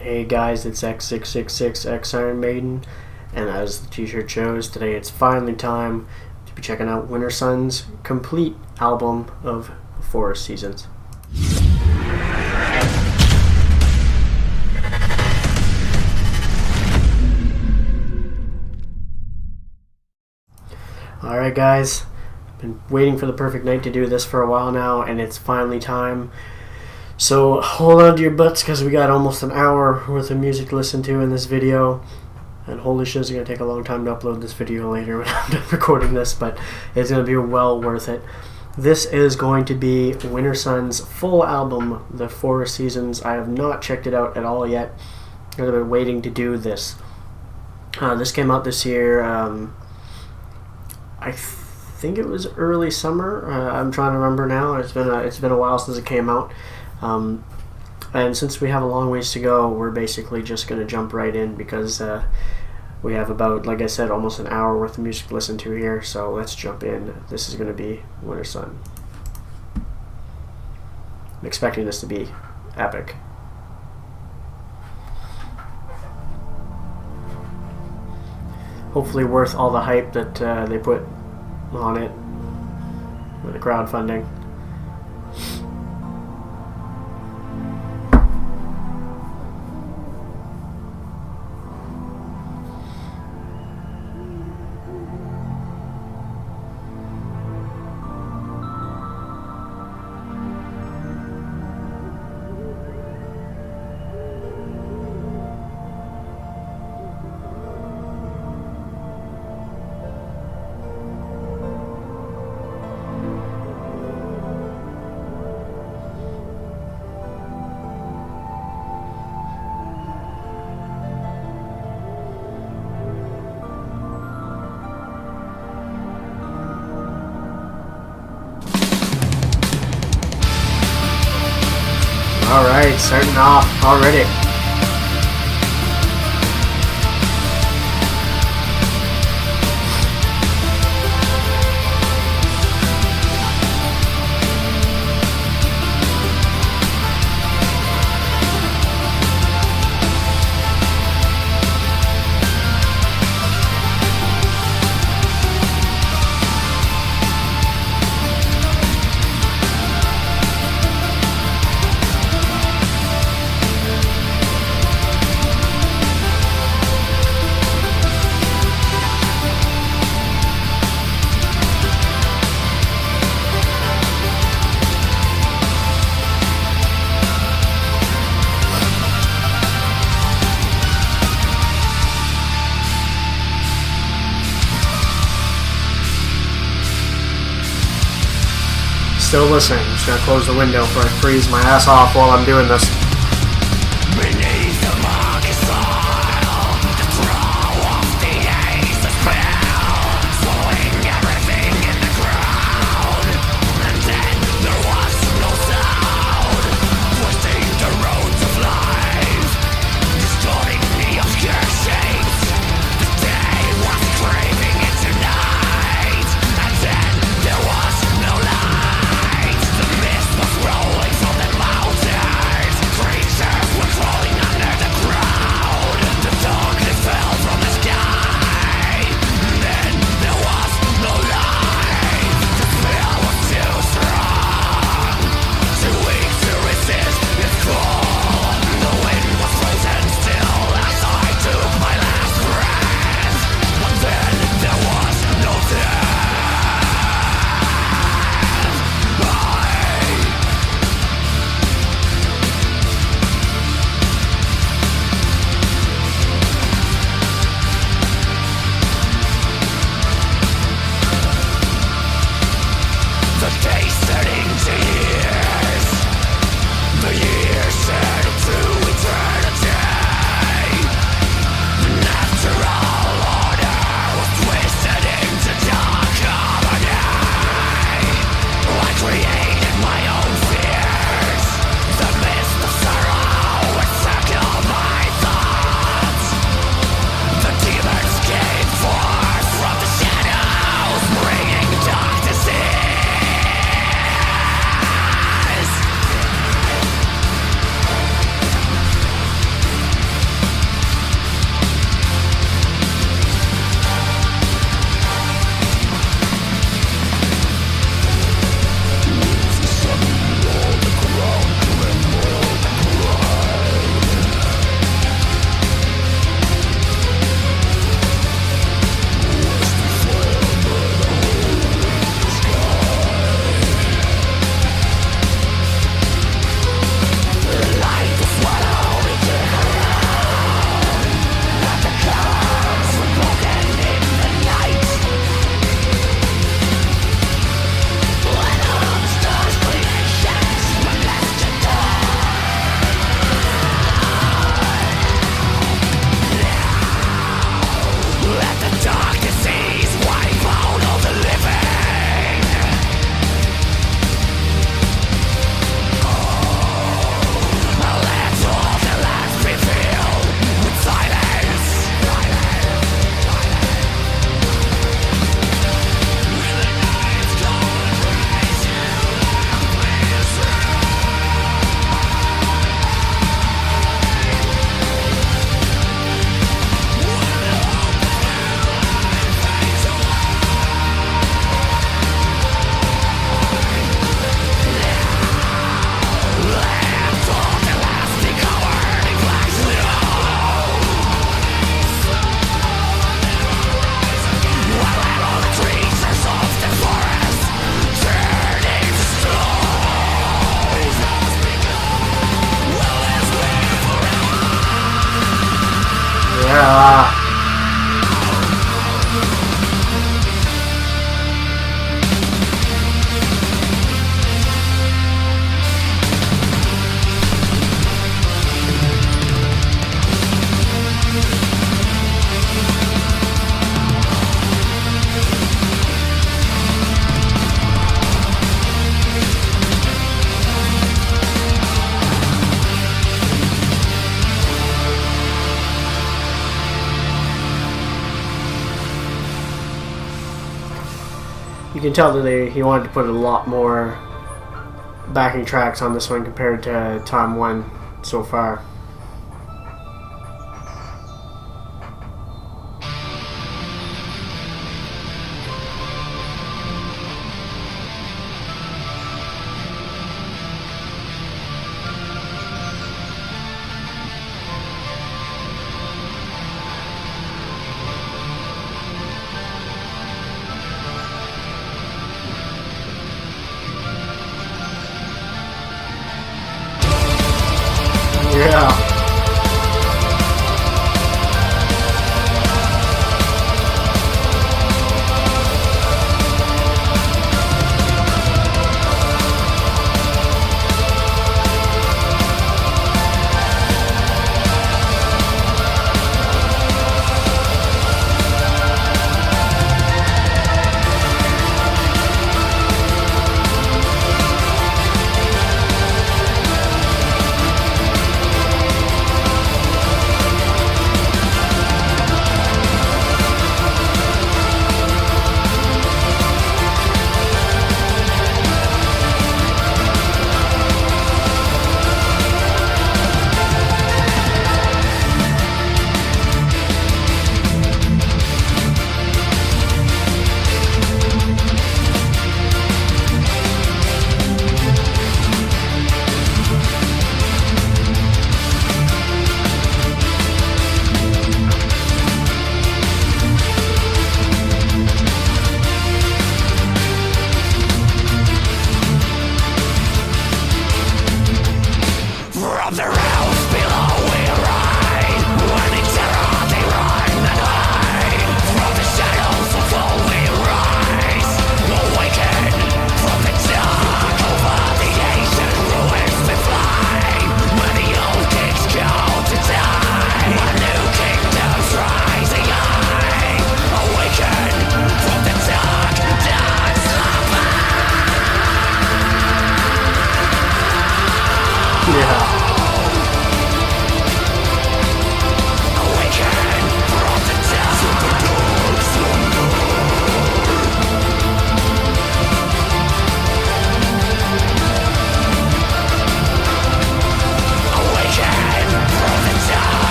Hey guys, it's X666X Iron Maiden, and as the t-shirt shows, today it's finally time to be checking out Wintersun's complete album of 4 seasons. Alright guys, been waiting for the perfect night to do this for a while now, and it's finally time. So hold on to your butts because we got almost an hour worth of music to listen to in this video. And holy shit, it's going to take a long time to upload this video later when I'm done recording this, but it's going to be well worth it. This is going to be Wintersun's full album, The 4 Seasons. I have not checked it out at all yet. I've been waiting to do this. This came out this year. I think it was early summer. I'm trying to remember now. It's been a while since it came out. And since we have a long ways to go, we're basically just going to jump right in because we have about, like I said, almost an hour worth of music to listen to here. So let's jump in. This is going to be Wintersun. I'm expecting this to be epic. Hopefully worth all the hype that they put on it with the crowdfunding. Alright, starting off already. Still listening. I'm just gonna close the window before I freeze my ass off while I'm doing this. Beneath the market soil, the throw of the ace is fell, swallowing everything in the crowd. And then there was no sound, twisting the roads of life, distorting the obscure shapes. The day was craving into night, and then there was no light. The mist was rolling from the mountains. Ah. You can tell that he wanted to put a lot more backing tracks on this one compared to Time 1 so far. Yeah.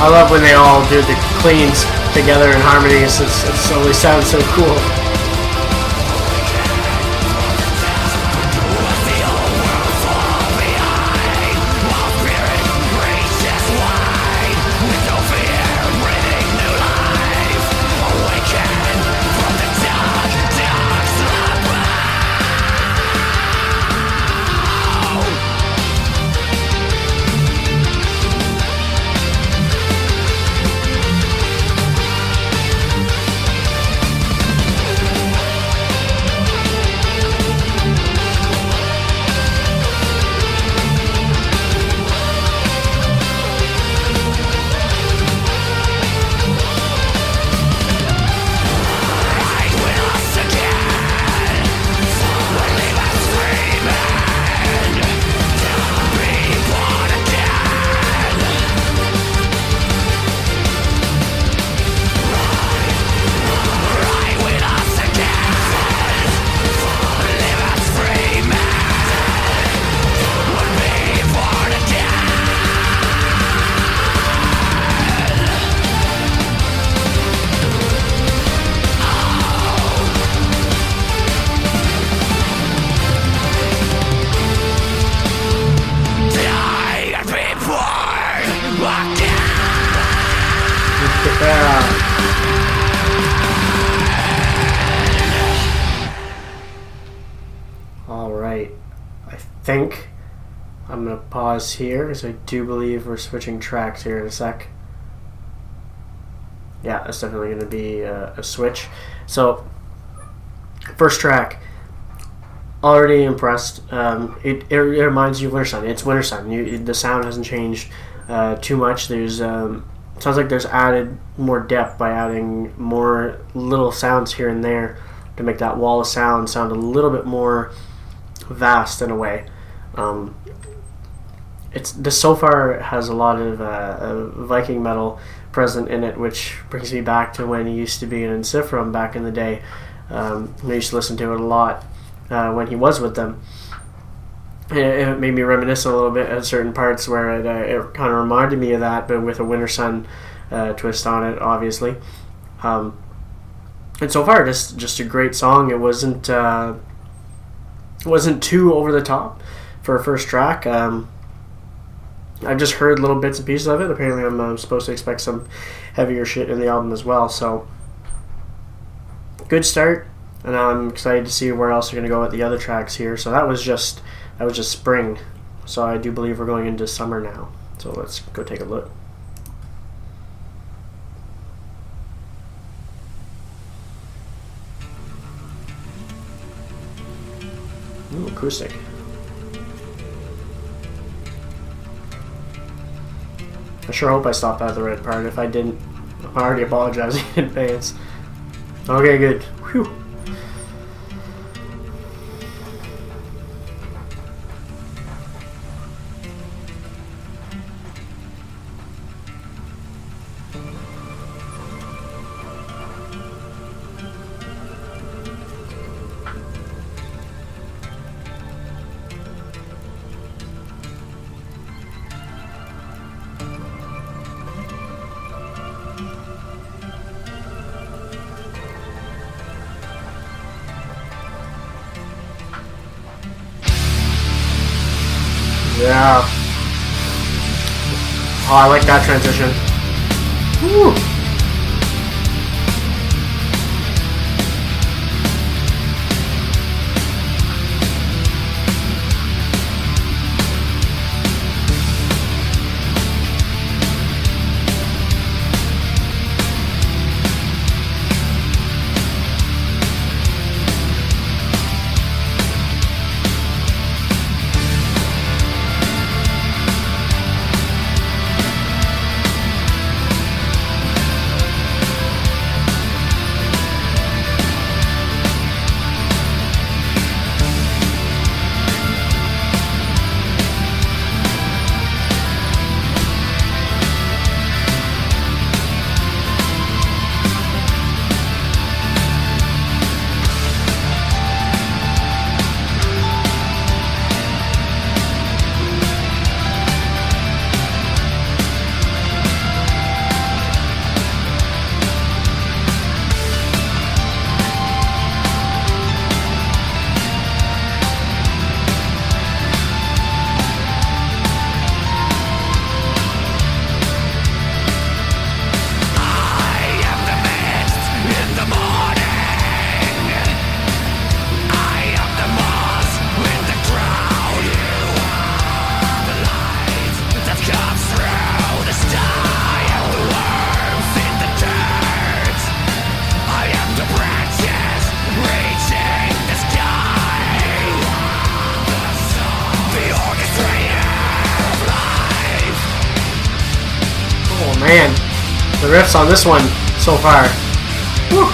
I love when they all do the cleans together in harmony. It always sounds so cool. Alright, I think I'm going to pause here because I do believe we're switching tracks here in a sec. Yeah, that's definitely going to be a switch. So, first track, already impressed. It reminds you of Wintersun. It's Wintersun. The sound hasn't changed too much. There's sounds like there's added more depth by adding more little sounds here and there to make that wall of sound sound a little bit more vast in a way. This so far has a lot of Viking metal present in it, which brings me back to when he used to be in Encifrum back in the day. I used to listen to it a lot when he was with them. It made me reminisce a little bit at certain parts where it kind of reminded me of that, but with a Wintersun twist on it, obviously. And so far, just a great song. It wasn't too over the top for a first track. I've just heard little bits and pieces of it. Apparently, I'm supposed to expect some heavier shit in the album as well. So, good start, and I'm excited to see where else they're going to go with the other tracks here. So that was just spring. So I do believe we're going into summer now. So let's go take a look. Ooh, acoustic. I sure hope I stopped at the right part. If I didn't, I'm already apologizing in advance. Okay, good. Whew. Yeah. Oh, I like that transition. Woo. Man, the riffs on this one so far. Whew.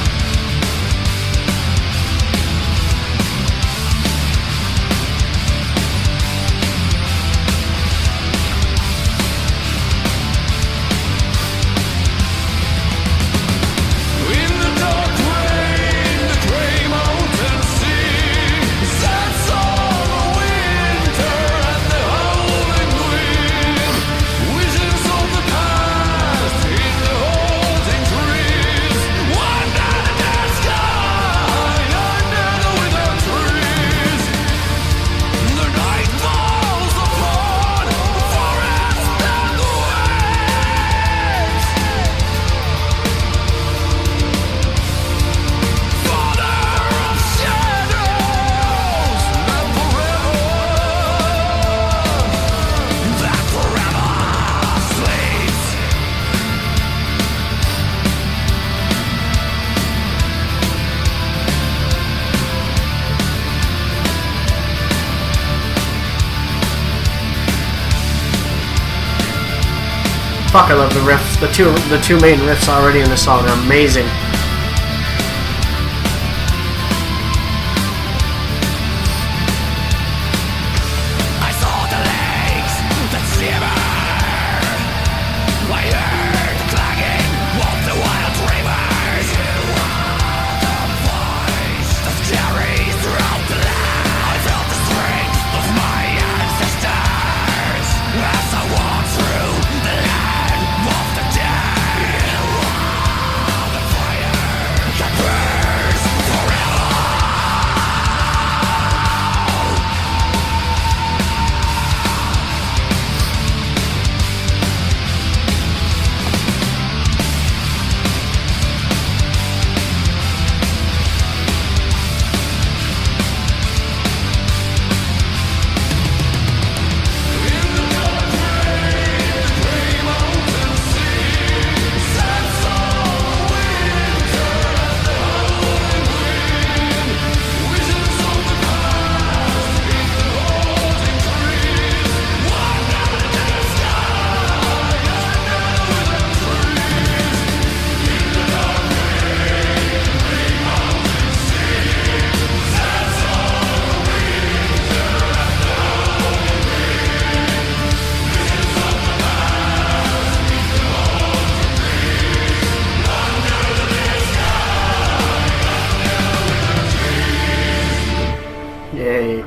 Fuck, I love the riffs. The two main riffs already in the song are amazing. I saw the legs that shiver. I heard the clanging of the wild rivers. The voice that carries throughout the land. I felt the strength of my ancestors as I walked through the land of the dead. The fire that burns forever. Yay.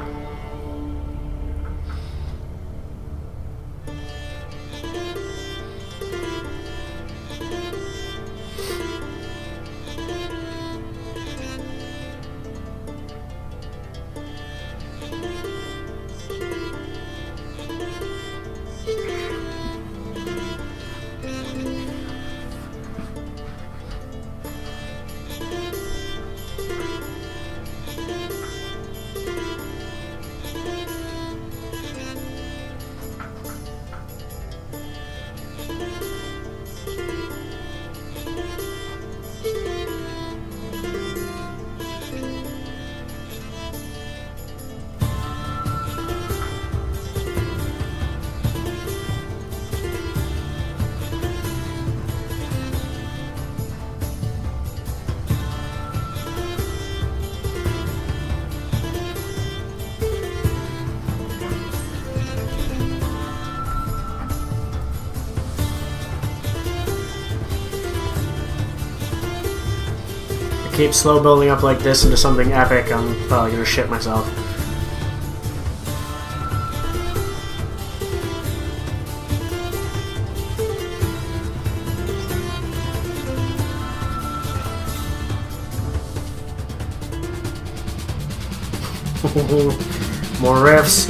Keep slow building up like this into something epic, I'm probably gonna shit myself. More riffs.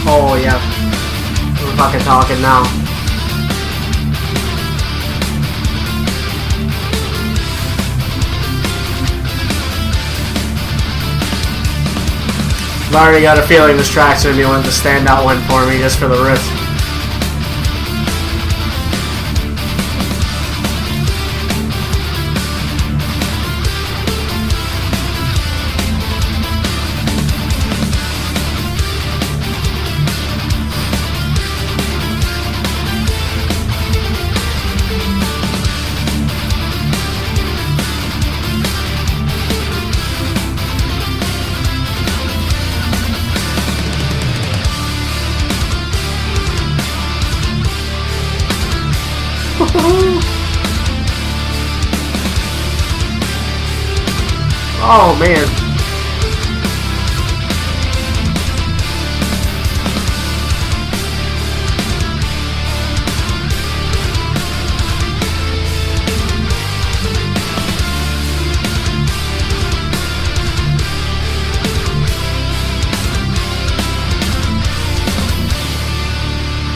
Oh yeah, fucking talking now. I've already got a feeling this track's gonna be one of the standout one for me just for the riff. Oh man.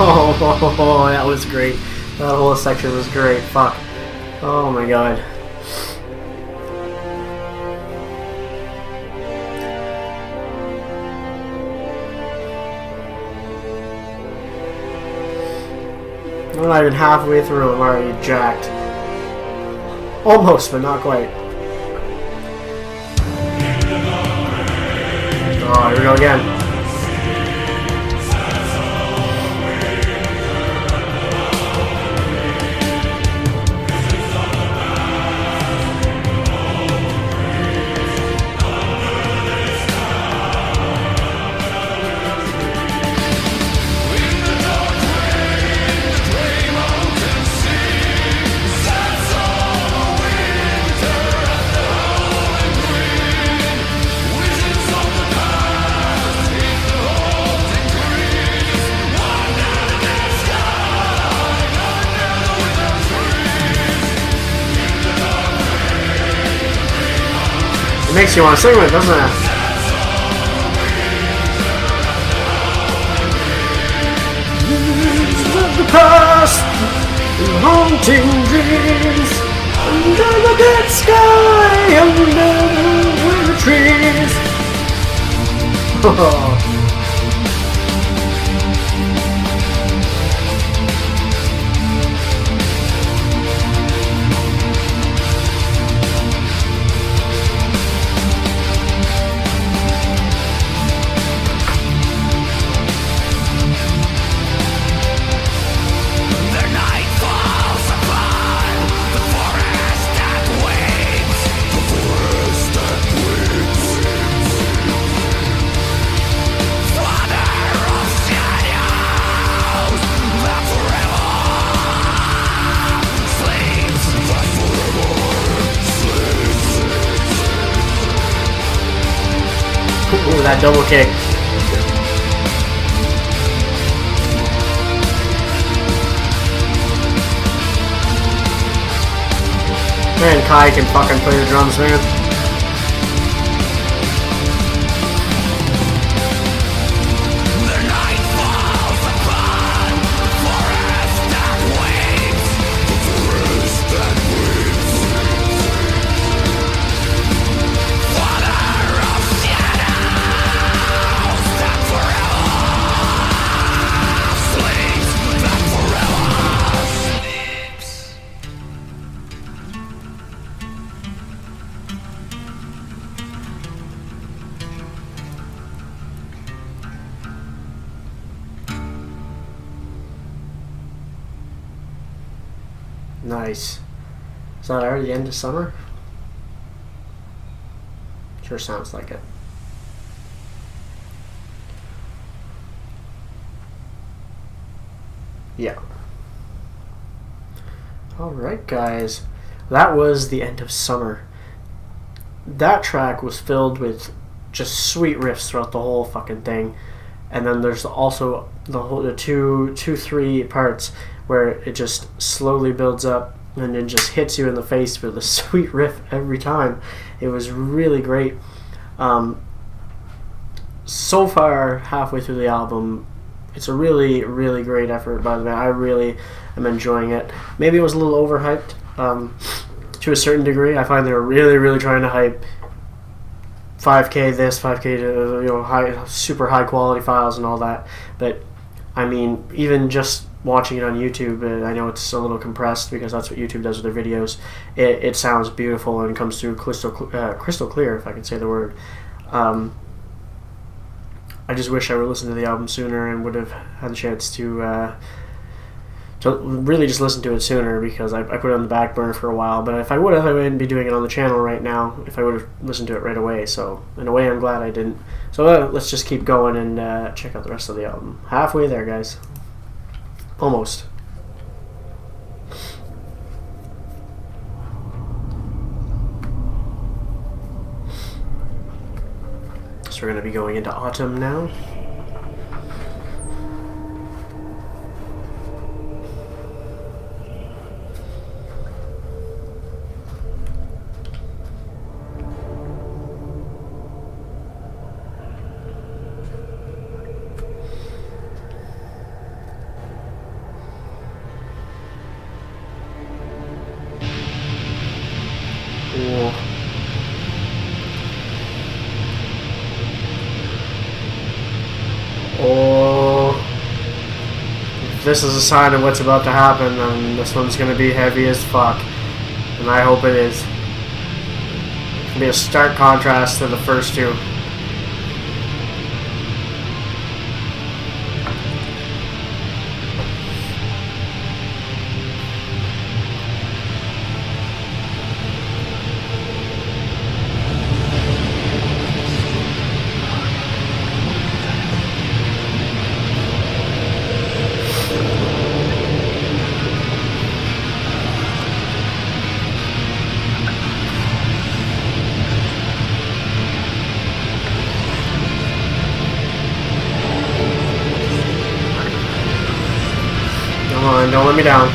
Oh, that was great. That whole section was great. Fuck. Oh my god. I'm not even halfway through, I'm already jacked. Almost, but not quite. Oh, here we go again. It makes you want to sing with it, doesn't it? The past, haunting dreams, under the dead sky, under the winter trees. Oh. Ooh, that double kick. Man, Kai can fucking play the drums, man. Nice. Is that already the end of summer? Sure sounds like it. Yeah. Alright guys. That was the end of summer. That track was filled with just sweet riffs throughout the whole fucking thing. And then there's also the two, three parts where it just slowly builds up and it just hits you in the face with a sweet riff every time. It was really great. So far, halfway through the album, it's a really, really great effort by the band. I really am enjoying it. Maybe it was a little overhyped to a certain degree. I find they're really, really trying to hype 5K this, 5K to, high, super high quality files and all that. But I mean, even just watching it on YouTube, I know it's a little compressed because that's what YouTube does with their videos. It sounds beautiful and comes through crystal clear, if I can say the word. I just wish I would listen to the album sooner and would have had the chance to really just listen to it sooner, because I put it on the back burner for a while. But if I would have, I wouldn't be doing it on the channel right now if I would have listened to it right away. So in a way, I'm glad I didn't. So let's just keep going and check out the rest of the album. Halfway there, guys. Almost. So we're going to be going into autumn now. Oh, if this is a sign of what's about to happen, then this one's going to be heavy as fuck. And I hope it is. It's going to be a stark contrast to the first two. Don't let me down.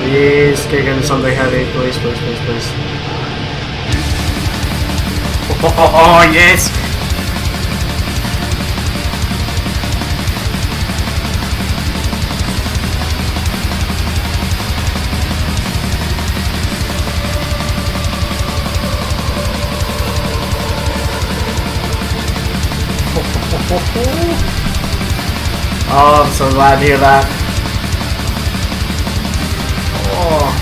Please kick into something heavy. Please, please, please, please. Oh, yes! Oh, I'm so glad to hear that. Oh.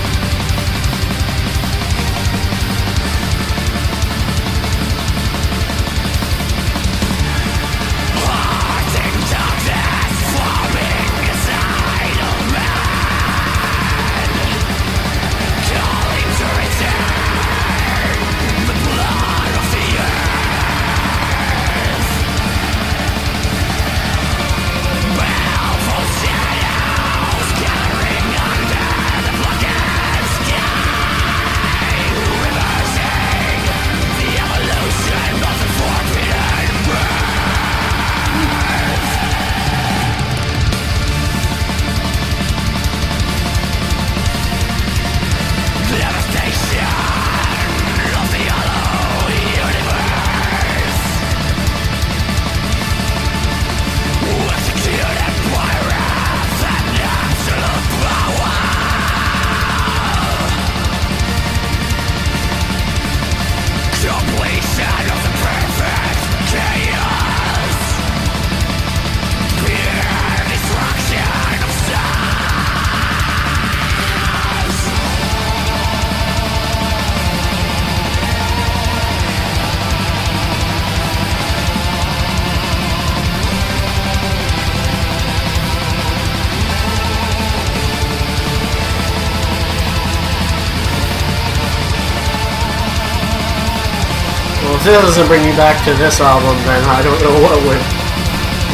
If this doesn't bring me back to this album, then I don't know what would.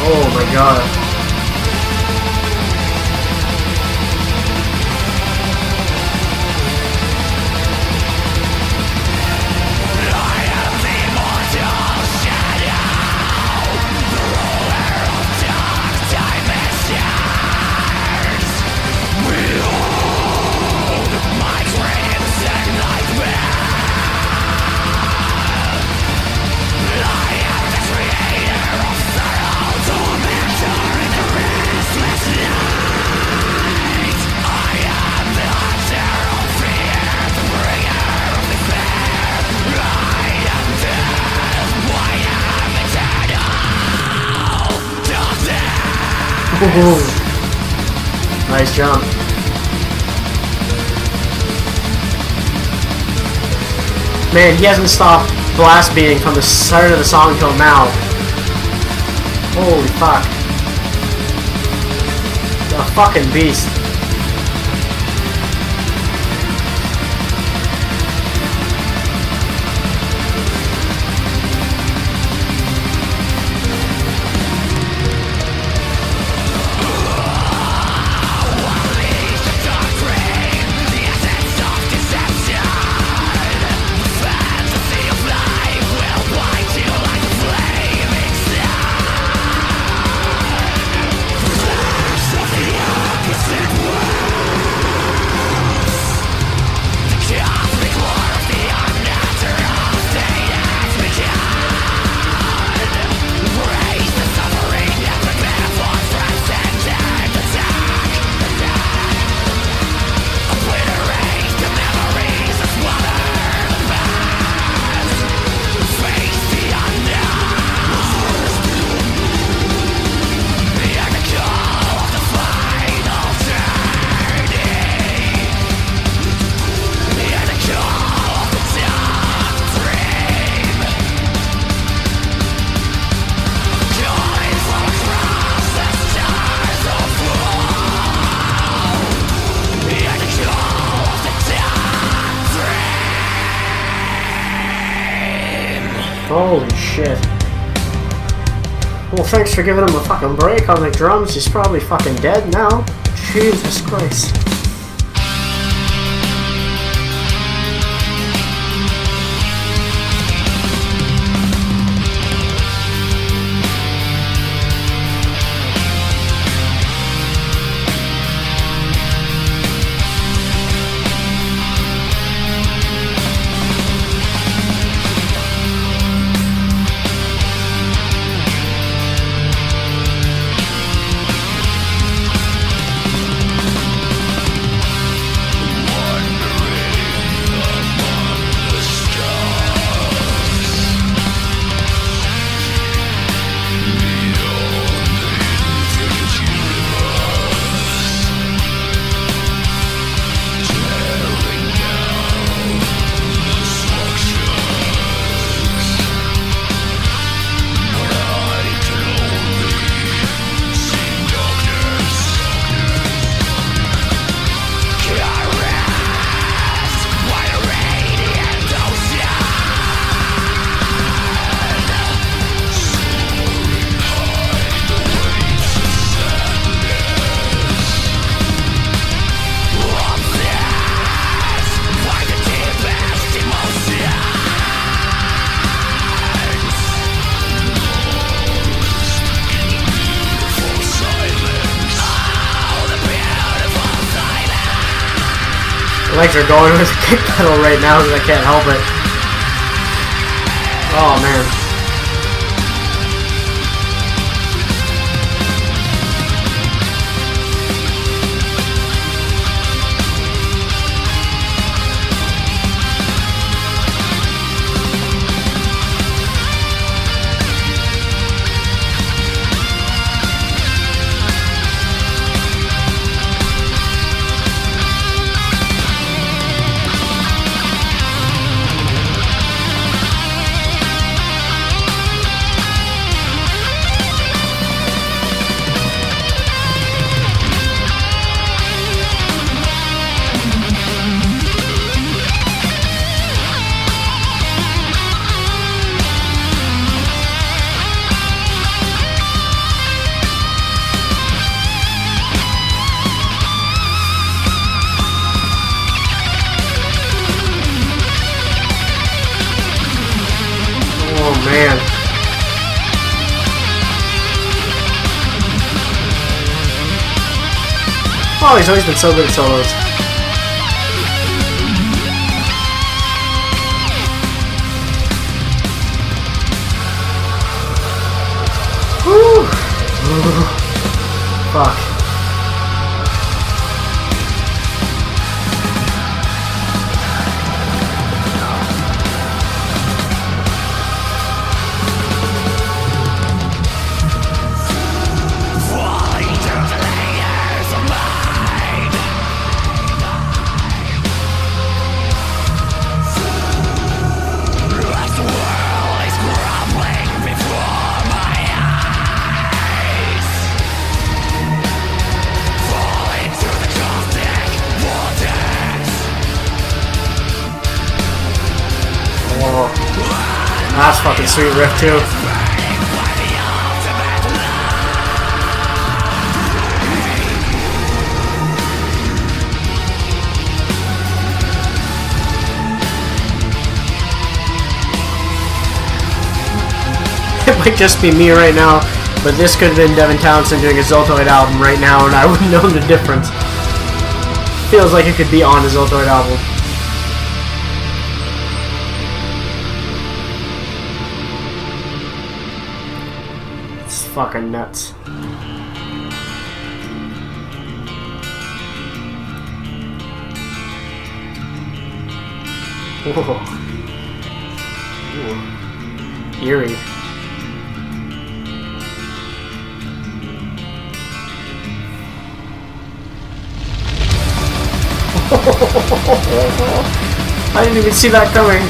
Oh my god. Ooh. Nice jump. Man, he hasn't stopped blast beating from the start of the song till now. Holy fuck. A fucking beast. Holy shit. Well, thanks for giving him a fucking break on the drums. He's probably fucking dead now. Jesus Christ. Legs are going with the kick pedal right now because I can't help it. Oh man. Man. Oh, he's always been so good at solos. Woo! Fuck. Falling down. That's fucking sweet riff too. It might just be me right now, but this could have been Devin Townsend doing a Ziltoid album right now, and I wouldn't know the difference. Feels like it could be on a Ziltoid album. It's fucking nuts. Whoa. Ooh. Eerie. I didn't even see that coming.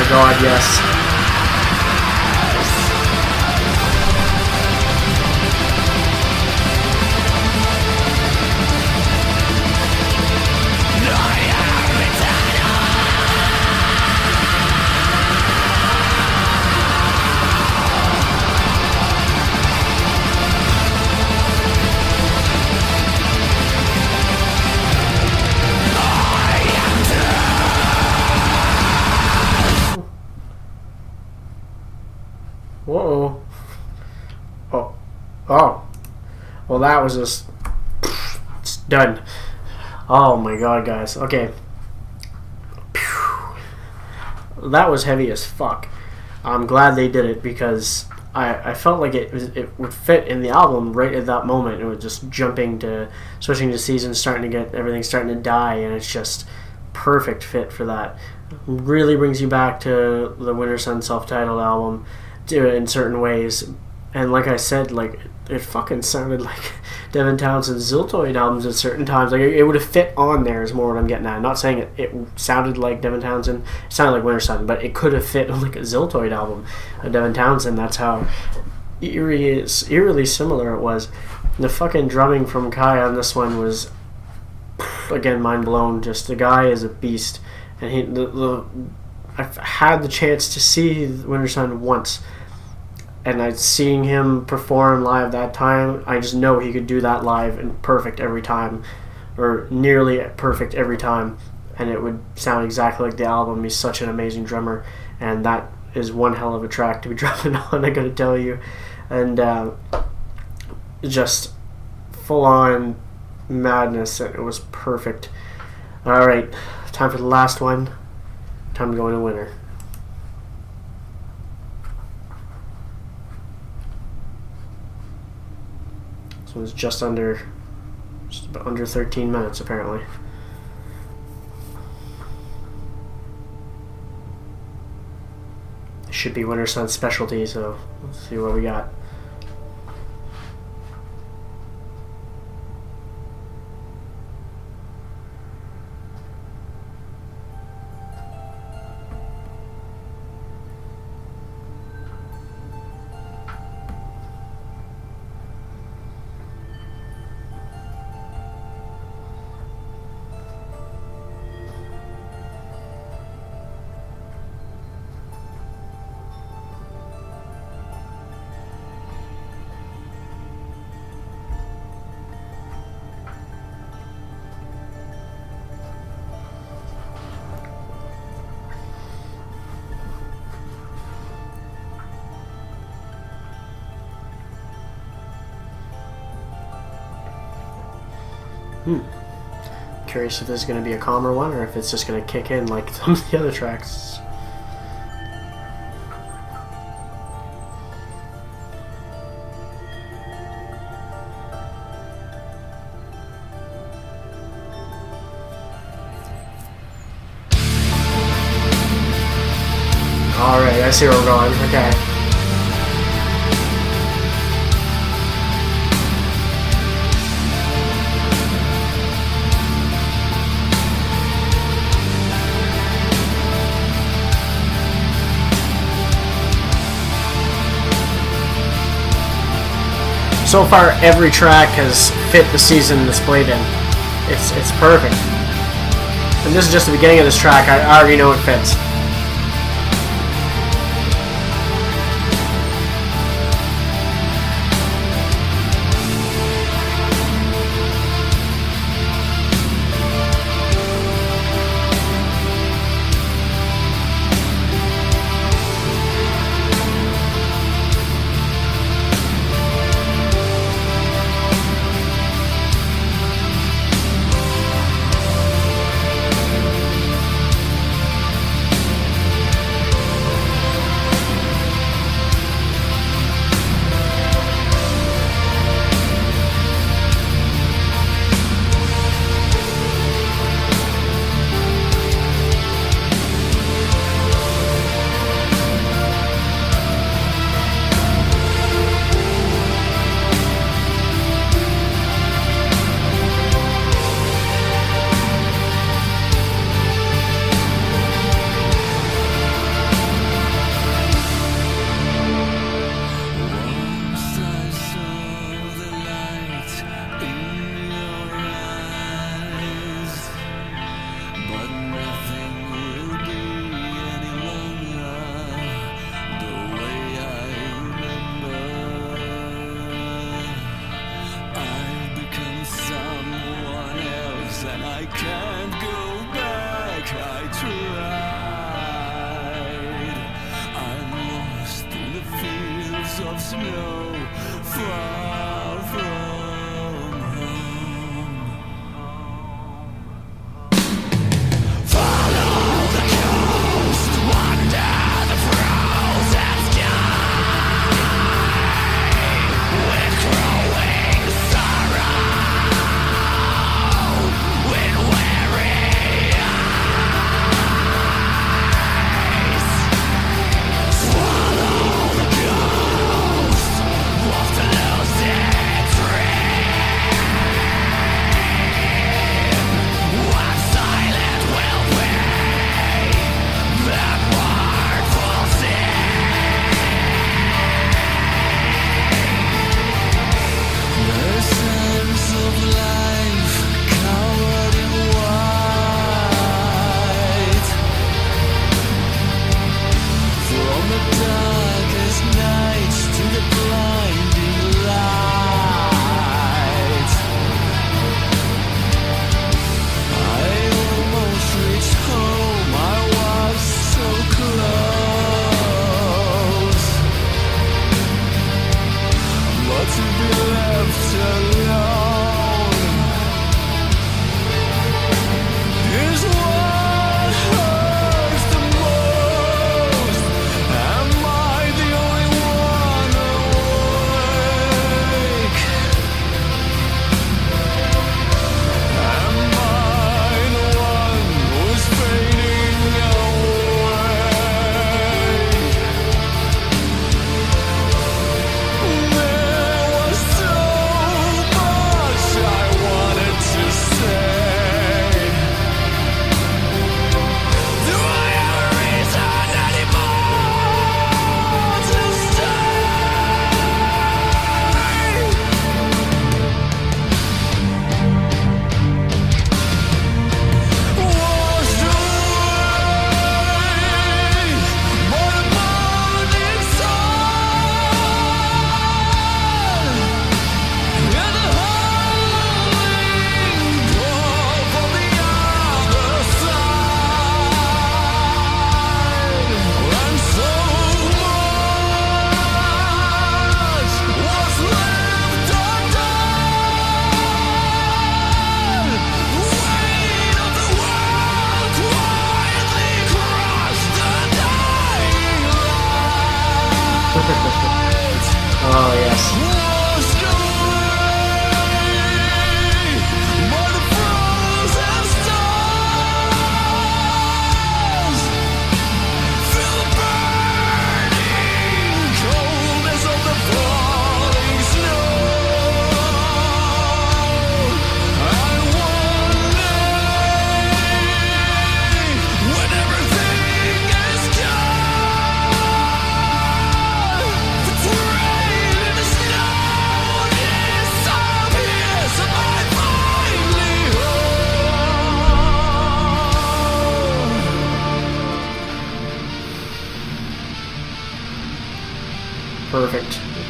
God, yes. Whoa. Oh. Oh. Well, that was just... It's done. Oh my god, guys. Okay. That was heavy as fuck. I'm glad they did it because I felt like it would fit in the album right at that moment. It was just switching to seasons, everything starting to die, and it's just perfect fit for that. Really brings you back to the Wintersun self-titled album in certain ways, and like I said, like it fucking sounded like Devin Townsend's Ziltoid albums at certain times. Like it would have fit on there is more what I'm getting at. I'm not saying it sounded like Devin Townsend, it sounded like Wintersun, but it could have fit on like a Ziltoid album of Devin Townsend. That's how eerily similar it was. The fucking drumming from Kai on this one was again, mind blown. Just the guy is a beast, and I've had the chance to see Wintersun once, and seeing him perform live that time, I just know he could do that live and perfect every time, or nearly perfect every time, and it would sound exactly like the album. He's such an amazing drummer, and that is one hell of a track to be drumming on, I gotta tell you. And just full-on madness. It was perfect. Alright, time for the last one. Time to go into winter. This one's just about under 13 minutes apparently. It should be Wintersun specialty, so let's see what we got. Curious if this is going to be a calmer one or if it's just going to kick in like some of the other tracks. Alright, I see where we're going. Okay. So far, every track has fit the season it's played in. It's perfect. And this is just the beginning of this track. I already know it fits.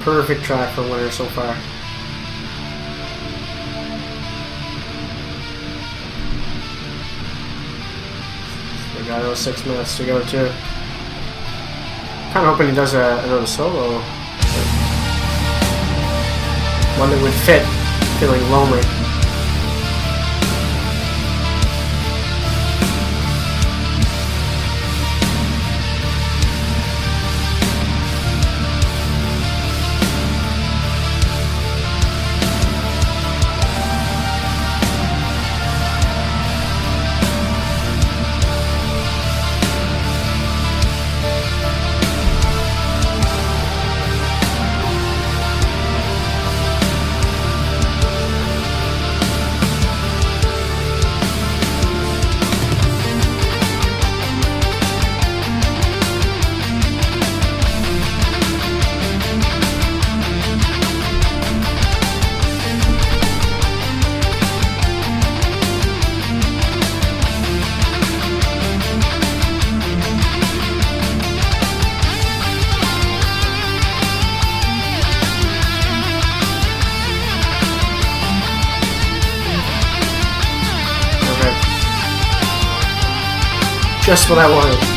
Perfect track for winter so far. We got another 6 minutes to go too. Kind of hoping he does another solo. One that would fit, feeling lonely. Just what I wanted.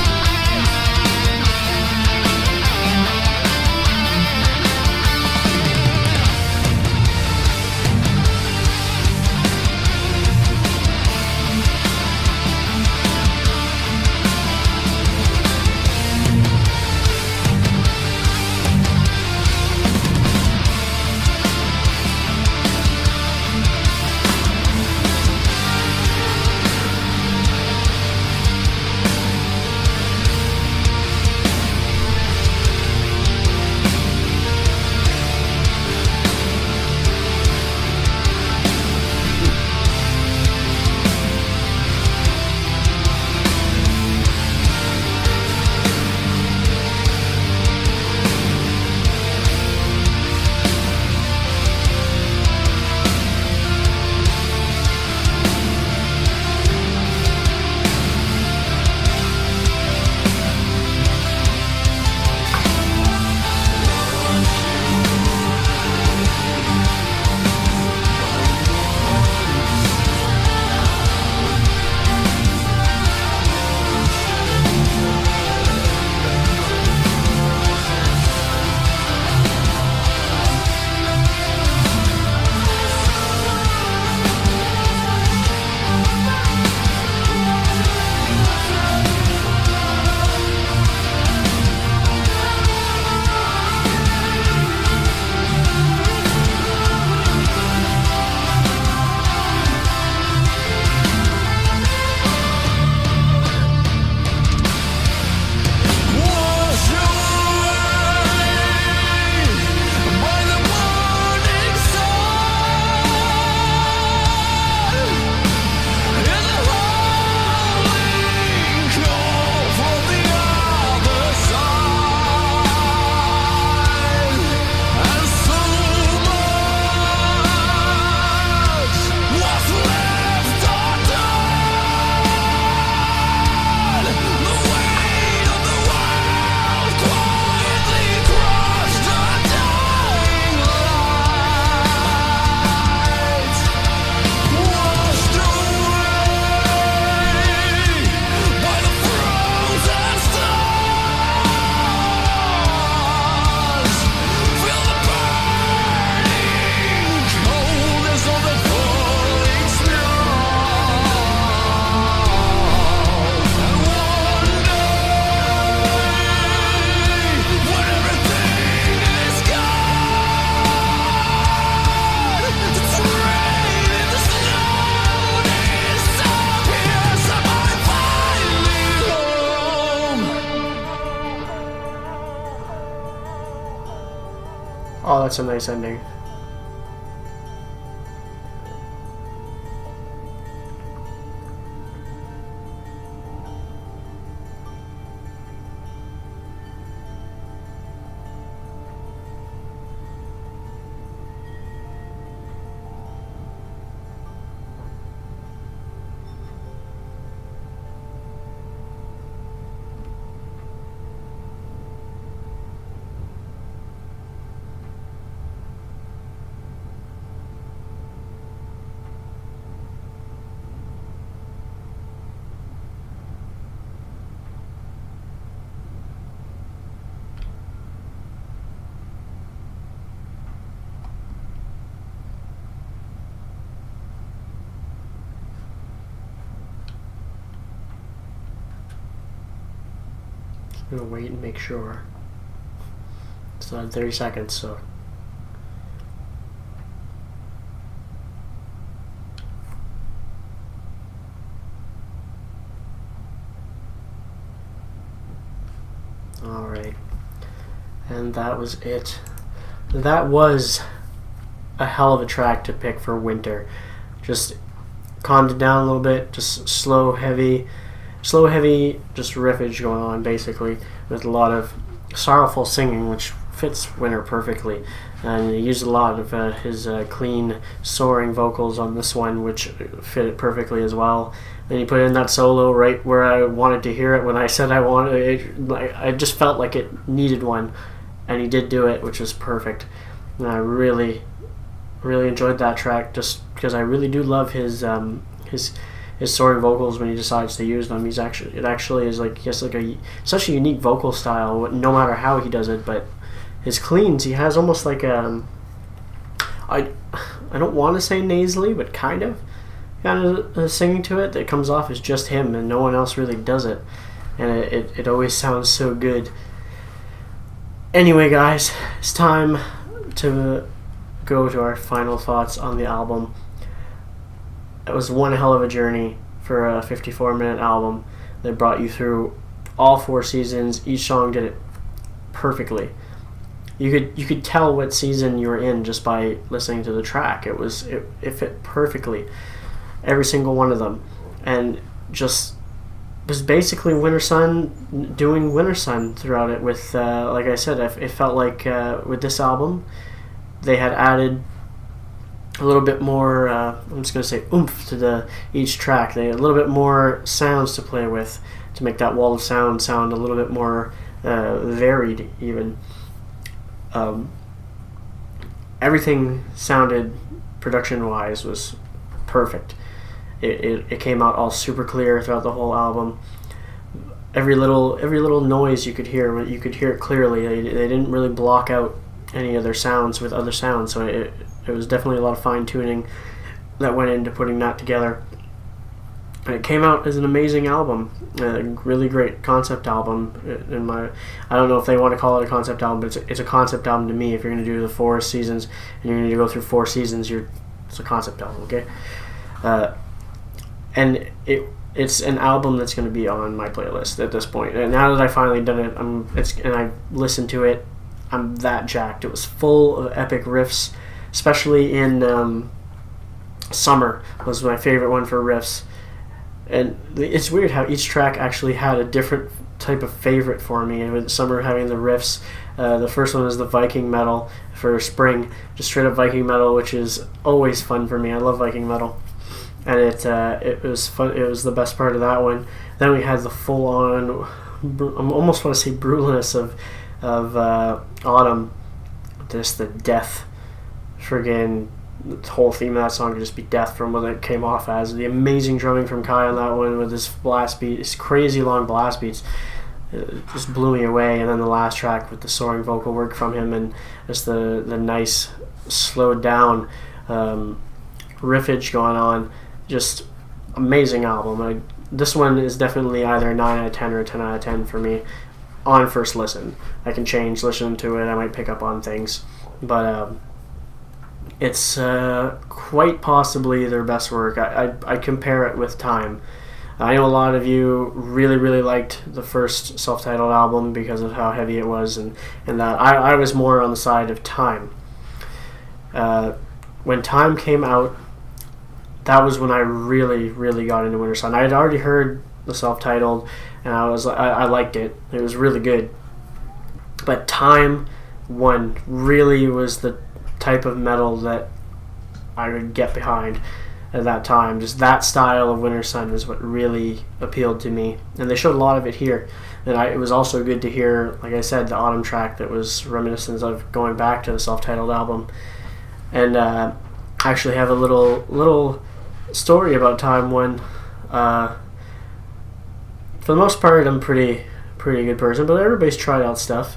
Oh, that's a nice ending. I'm gonna wait and make sure. It's not 30 seconds, so. Alright. And that was it. That was a hell of a track to pick for winter. Just calmed it down a little bit, just slow, heavy, just riffage going on basically, with a lot of sorrowful singing, which fits winter perfectly. And he used a lot of his clean, soaring vocals on this one, which fit it perfectly as well. Then he put in that solo right where I wanted to hear it. When I said I wanted it, I just felt like it needed one, and he did do it, which was perfect. And I really enjoyed that track, just because I really do love his soaring vocals when he decides to use them. It actually is like, he has like such a unique vocal style, no matter how he does it. But his cleans, he has almost like I don't want to say nasally, but kind of singing to it that comes off as just him, and no one else really does it, and it always sounds so good. Anyway, guys, it's time to go to our final thoughts on the album. It was one hell of a journey for a 54-minute album that brought you through all 4 seasons. Each song did it perfectly. You could tell what season you were in just by listening to the track. It fit perfectly, every single one of them, and just was basically Wintersun doing Wintersun throughout it. With like I said, it felt like with this album they had added a little bit more, I'm just going to say oomph to each track. They had a little bit more sounds to play with to make that wall of sound a little bit more varied even. Everything sounded, production-wise, was perfect. It came out all super clear throughout the whole album. Every little noise you could hear it clearly. They didn't really block out any other sounds with other sounds, so it was definitely a lot of fine-tuning that went into putting that together. And it came out as an amazing album, a really great concept album. I don't know if they want to call it a concept album, but it's a concept album to me. If you're going to do the 4 seasons and you're going to go through 4 seasons, it's a concept album, okay? And it's an album that's going to be on my playlist at this point. And now that I've finally done it, and I've listened to it, I'm that jacked. It was full of epic riffs, especially in Summer was my favorite one for riffs. And it's weird how each track actually had a different type of favorite for me. And with Summer having the riffs, the first one is the Viking metal for Spring, just straight up Viking metal, which is always fun for me. I love Viking metal, and it was fun. It was the best part of that one. Then we had the full on, I almost want to say brutalness of Autumn, just the death, friggin'. The whole theme of that song could just be death from what it came off as. The amazing drumming from Kai on that one with his blast beat, his crazy long blast beats, just blew me away. And then the last track with the soaring vocal work from him and just the nice slowed down riffage going on. Just amazing album. This one is definitely either a 9 out of 10 or a 10 out of 10 for me on first listen. I can change listening to it. I might pick up on things, but it's quite possibly their best work. I compare it with Time. I know a lot of you really liked the first self-titled album because of how heavy it was, and that I was more on the side of Time. When Time came out, that was when I really got into Wintersun. I had already heard the self-titled, and I liked it. It was really good. But Time one really was the type of metal that I would get behind at that time. Just that style of Wintersun is what really appealed to me, and they showed a lot of it here. And it was also good to hear, like I said, the Autumn track that was reminiscent of going back to the self-titled album. And I actually have a little story about Time one. For the most part, I'm a pretty good person, but everybody's tried out stuff.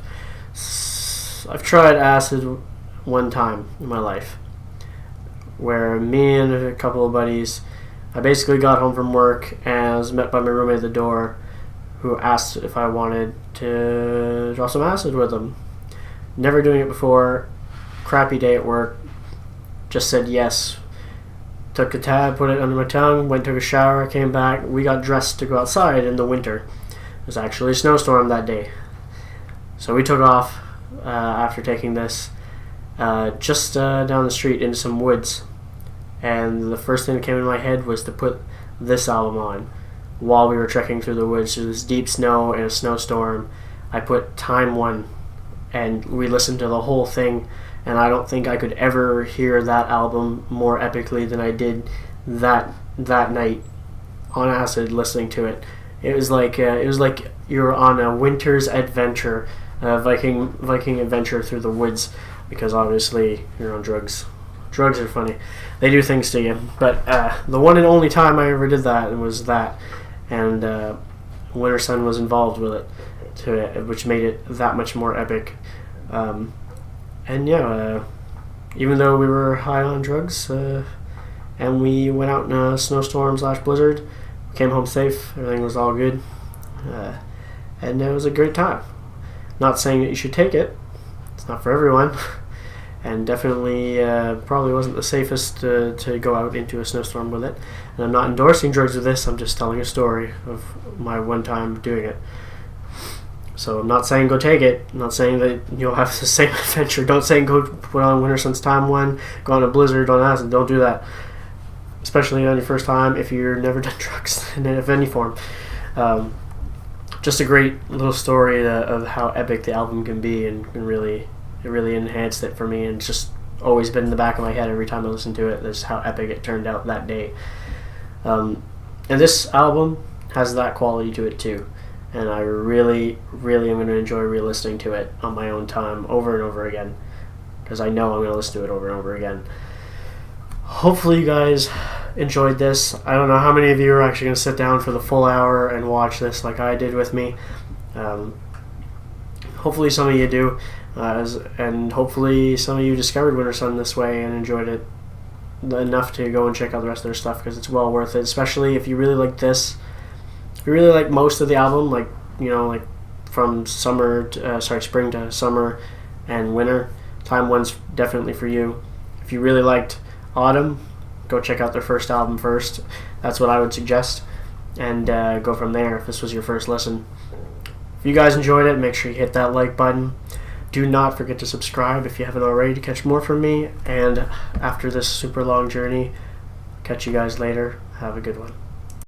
I've tried acid one time in my life, where me and a couple of buddies, I basically got home from work and I was met by my roommate at the door, who asked if I wanted to draw some acid with them. Never doing it before, crappy day at work, just said yes. Took a tab, put it under my tongue, went, took a shower, came back. We got dressed to go outside in the winter. It was actually a snowstorm that day. So we took off after taking this just down the street into some woods. And the first thing that came in my head was to put this album on while we were trekking through the woods through this deep snow in a snowstorm. I put Time 1, and we listened to the whole thing, and I don't think I could ever hear that album more epically than I did that night on acid listening to it. It was like you were on a winter's adventure, Viking adventure through the woods, because obviously you're on drugs. Drugs are funny. They do things to you. But the one and only time I ever did that was that, and Wintersun was involved with it, which made it that much more epic. And yeah, even though we were high on drugs, and we went out in a snowstorm / blizzard, came home safe, everything was all good, and it was a great time. Not saying that you should take it, it's not for everyone, and definitely probably wasn't the safest to go out into a snowstorm with it. And I'm not endorsing drugs with this, I'm just telling a story of my one time doing it. So I'm not saying go take it. I'm not saying that you'll have the same adventure. Don't say go put on Wintersun's Time 1, go on a blizzard on acid. Don't do that. Especially on your first time if you've never done drugs in any form. Just a great little story of how epic the album can be, and it really enhanced it for me, and it's just always been in the back of my head every time I listen to it. That's how epic it turned out that day. And this album has that quality to it too. And I really am going to enjoy re-listening to it on my own time over and over again, because I know I'm going to listen to it over and over again. Hopefully you guys enjoyed this. I don't know how many of you are actually going to sit down for the full hour and watch this like I did with me. Hopefully some of you do, and hopefully some of you discovered Wintersun this way and enjoyed it enough to go and check out the rest of their stuff, because it's well worth it, especially if you really like this. If you really like most of the album, like from spring to summer and winter, Time 1's definitely for you. If you really liked autumn, go check out their first album first. That's what I would suggest, and go from there if this was your first listen. If you guys enjoyed it, make sure you hit that like button. Do not forget to subscribe if you haven't already to catch more from me. And after this super long journey, catch you guys later. Have a good one.